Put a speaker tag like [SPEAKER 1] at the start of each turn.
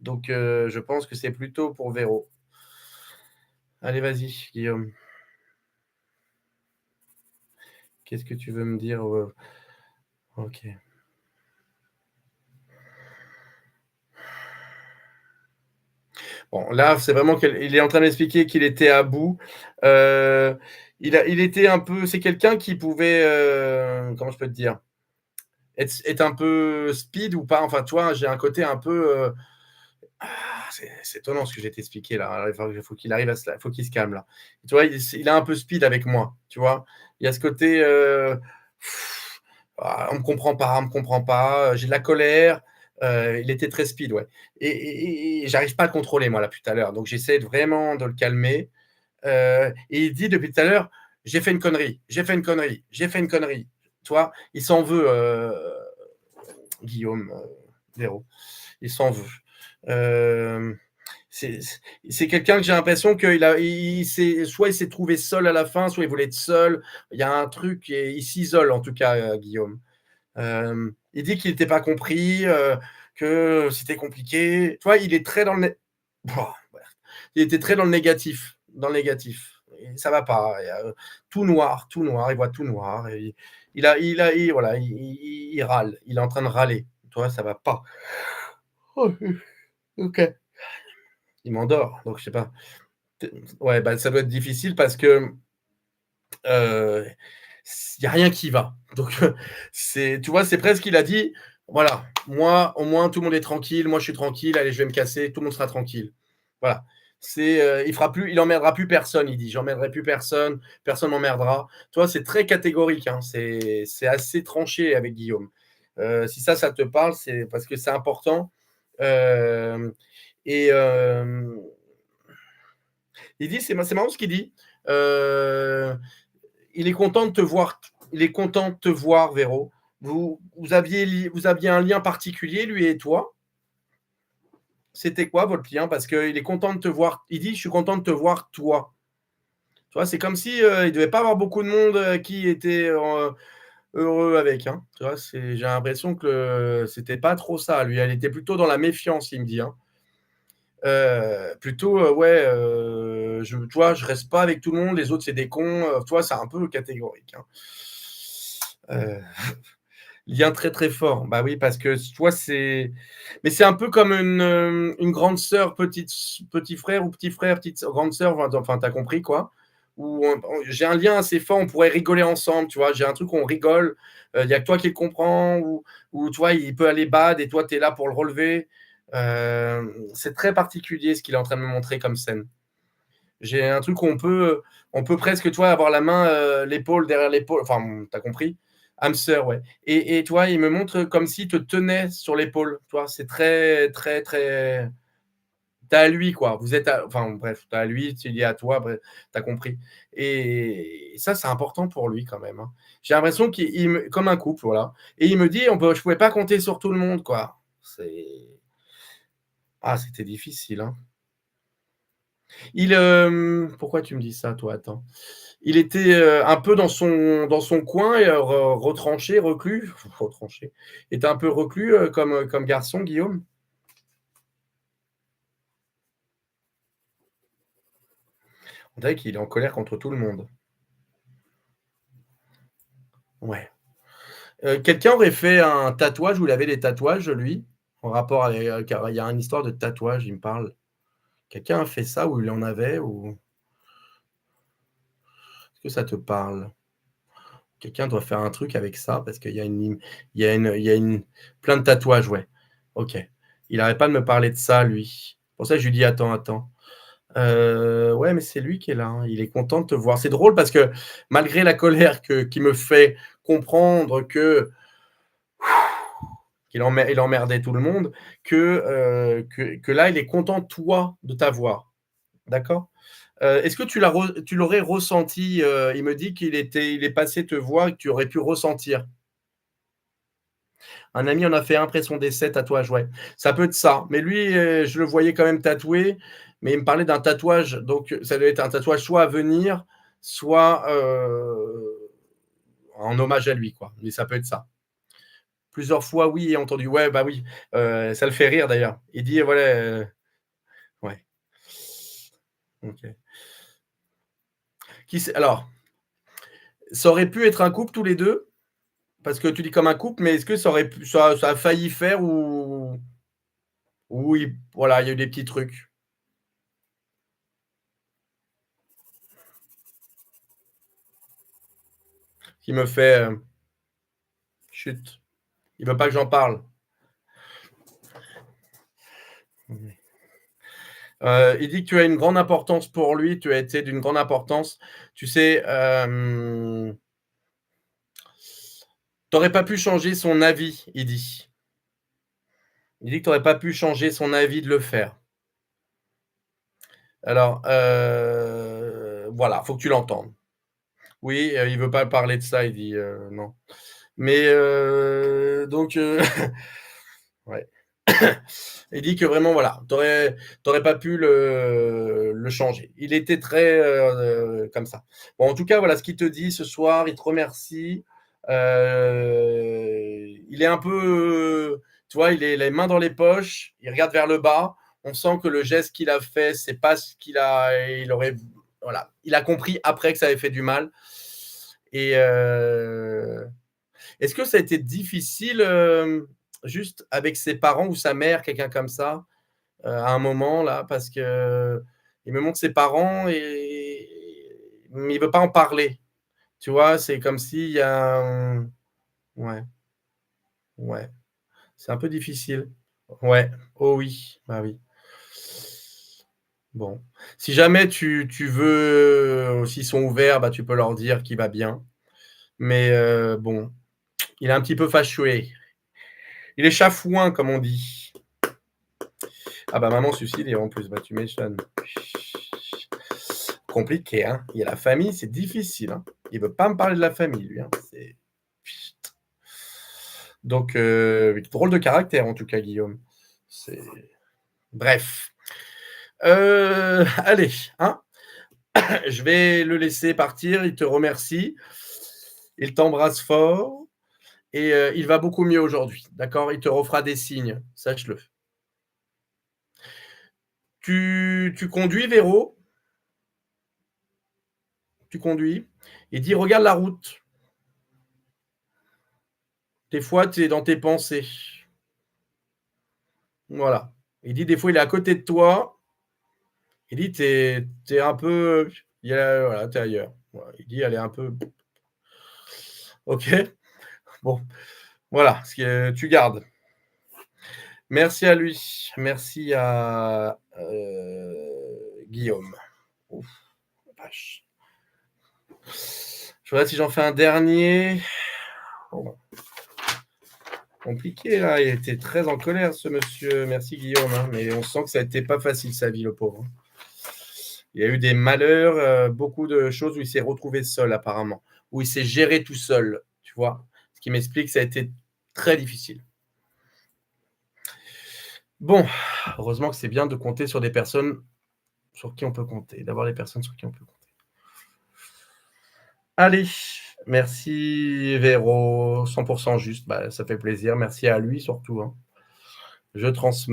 [SPEAKER 1] Donc, je pense que c'est plutôt pour Véro. Allez, vas-y, Guillaume. Qu'est-ce que tu veux me dire? Ok. Bon, là, c'est vraiment qu'il est en train d'expliquer qu'il était à bout. Euh, il était un peu. C'est quelqu'un qui pouvait. Comment je peux te dire? Être un peu speed ou pas. Enfin, toi, j'ai un côté un peu. C'est étonnant ce que j'ai t'expliqué là. Il faut qu'il arrive faut qu'il se calme là. Tu vois, il a un peu speed avec moi. Tu vois, il y a ce côté. On me comprend pas, on me comprend pas. J'ai de la colère. Il était très speed, ouais. Et j'arrive pas à le contrôler moi là depuis tout à l'heure. Donc j'essaie vraiment de le calmer. Et il dit depuis tout à l'heure, j'ai fait une connerie, j'ai fait une connerie, j'ai fait une connerie. Tu vois, il s'en veut, Guillaume Véro. Il s'en veut. Euh, c'est c'est quelqu'un que j'ai l'impression qu'il a, soit il s'est trouvé seul à la fin, soit il voulait être seul. Il y a un truc, et il s'isole en tout cas, Guillaume. Il dit qu'il n'était pas compris, que c'était compliqué. Tu vois, il est très dans le. Il était très dans le négatif, dans le négatif. Et ça va pas. Tout noir, tout noir. Il voit tout noir. Et voilà, il râle. Il est en train de râler. Toi, ça va pas. Oh, ok. Il m'endort. Donc je sais pas. Ouais, bah ça doit être difficile parce que il y a rien qui va. Donc tu vois, c'est presque il a dit, voilà, moi au moins tout le monde est tranquille, moi je suis tranquille, allez je vais me casser, tout le monde sera tranquille. Voilà. Il emmerdera plus personne, il dit, j'emmerderai plus personne, personne m'emmerdera. Toi, c'est très catégorique, hein, c'est assez tranché avec Guillaume. Si ça te parle, c'est parce que c'est important. Euh, et il dit, c'est marrant ce qu'il dit. Euh, il est content de te voir. Il est content de te voir, Véro. Vous aviez un lien particulier, lui et toi. C'était quoi votre lien? Parce qu'il est content de te voir. Il dit, je suis content de te voir, toi. Tu vois, c'est comme si il devait pas avoir beaucoup de monde qui était heureux avec. Hein. Tu vois, j'ai l'impression que c'était pas trop ça. Lui, elle était plutôt dans la méfiance, il me dit. Hein. Plutôt, ouais, tu vois, je reste pas avec tout le monde, les autres, c'est des cons. Tu vois, c'est un peu catégorique. Hein. Euh, Lien très très fort. Bah oui, parce que toi, c'est. Mais c'est un peu comme une grande sœur, petit frère ou petit frère, petite grande sœur, enfin, t'as compris quoi. Où j'ai un lien assez fort, on pourrait rigoler ensemble, tu vois. J'ai un truc où on rigole, il n'y a que toi qui le comprends, ou tu vois, il peut aller bad et toi, tu es là pour le relever. C'est très particulier ce qu'il est en train de me montrer comme scène. J'ai un truc où on peut presque, toi, avoir la main, l'épaule derrière l'épaule. Enfin, t'as compris? Hamster, ouais. Et toi, il me montre comme s'il te tenait sur l'épaule. Toi, c'est très, très, très. T'as à lui, quoi. Enfin, bref, t'as à lui, tu dis à toi, bref, t'as compris. Et ça, c'est important pour lui quand même. Hein. J'ai l'impression comme un couple, voilà. Et il me dit, je pouvais pas compter sur tout le monde, quoi. C'était difficile, hein. Pourquoi tu me dis ça, toi? Attends. Il était un peu dans son coin, et, retranché, reclus. Retranché. Il était un peu reclus comme garçon, Guillaume. On dirait qu'il est en colère contre tout le monde. Ouais. Quelqu'un aurait fait un tatouage où il avait des tatouages, lui, en rapport avec. Car il y a une histoire de tatouage, il me parle. Quelqu'un a fait ça où il en avait, ou est-ce que ça te parle? Quelqu'un doit faire un truc avec ça parce qu'il y a plein de tatouages, ouais. Ok. Il n'arrête pas de me parler de ça, lui. Pour ça, je lui dis attends, attends. Ouais, mais c'est lui qui est là. Hein. Il est content de te voir. C'est drôle parce que malgré la colère qui me fait comprendre qu'il emmerdait tout le monde, que là, il est content, toi, de t'avoir. D'accord. Est-ce que tu l'aurais ressenti? Il me dit il est passé te voir et que tu aurais pu ressentir. Un ami en a fait un après son décès, tatouage, ouais. Ça peut être ça. Mais lui, je le voyais quand même tatoué, mais il me parlait d'un tatouage. Donc, ça doit être un tatouage soit à venir, soit en hommage à lui, quoi. Mais ça peut être ça. Plusieurs fois, oui et entendu. Ouais, bah, oui, ça le fait rire d'ailleurs. Il dit voilà, ouais, OK. Qui c'est alors, ça aurait pu être un couple tous les 2 parce que tu dis comme un couple, mais est-ce que ça a failli faire ou il voilà, il y a eu des petits trucs qui me fait, chut, il veut pas que j'en parle. Mmh. Il dit que tu as une grande importance pour lui, tu as été d'une grande importance. Tu sais, tu aurais pas pu changer son avis, il dit. Il dit que tu aurais pas pu changer son avis de le faire. Alors, voilà, faut que tu l'entendes. Oui, il veut pas parler de ça, il dit, non. Mais, donc, ouais. Il dit que vraiment, voilà, tu aurais pas pu le changer. Il était très, comme ça. Bon, en tout cas, voilà ce qu'il te dit ce soir. Il te remercie. Il est un peu, tu vois, il est les mains dans les poches, il regarde vers le bas. On sent que le geste qu'il a fait, c'est pas ce il aurait voilà, il a compris après que ça avait fait du mal et est-ce que ça a été difficile, juste avec ses parents ou sa mère, quelqu'un comme ça, à un moment là? Parce qu'il me montre ses parents et mais il veut pas en parler. Tu vois? C'est comme s'il y a un ouais, ouais, c'est un peu difficile. Ouais, oh oui, bah oui. Bon, si jamais tu veux, s'ils sont ouverts, bah, tu peux leur dire qu'il va bien. Mais bon, il est un petit peu fâché. Il est chafouin comme on dit. Ah bah, maman suicide et en plus, bah, tu m'étonnes. Compliqué, hein. Il y a la famille, c'est difficile, hein. Il veut pas me parler de la famille lui, hein. C'est donc drôle de caractère en tout cas Guillaume. C'est bref, allez, hein, je vais le laisser partir. Il te remercie, il t'embrasse fort et il va beaucoup mieux aujourd'hui, d'accord? Il te refera des signes, sache-le. Tu conduis Véro? Tu conduis? Il dit: «Regarde la route». Des fois, tu es dans tes pensées. Voilà. Il dit: «Des fois, il est à côté de toi». Il dit: «Tu es un peu il y a voilà, tu es ailleurs». Voilà, il dit: «Elle est un peu» OK, bon, voilà, ce que tu gardes. Merci à lui. Merci à, Guillaume. Ouf, vache. Je regarde si j'en fais un dernier. Oh, compliqué là, il était très en colère ce monsieur. Merci Guillaume, hein, mais on sent que ça a été pas facile sa vie, le pauvre, hein. Il y a eu des malheurs, beaucoup de choses où il s'est retrouvé seul apparemment, où il s'est géré tout seul, tu vois? Ce qui m'explique que ça a été très difficile. Bon, heureusement que c'est bien de compter sur des personnes sur qui on peut compter, d'avoir des personnes sur qui on peut compter. Allez, merci Véro, 100 juste, bah, ça fait plaisir. Merci à lui surtout, hein. Je transmets.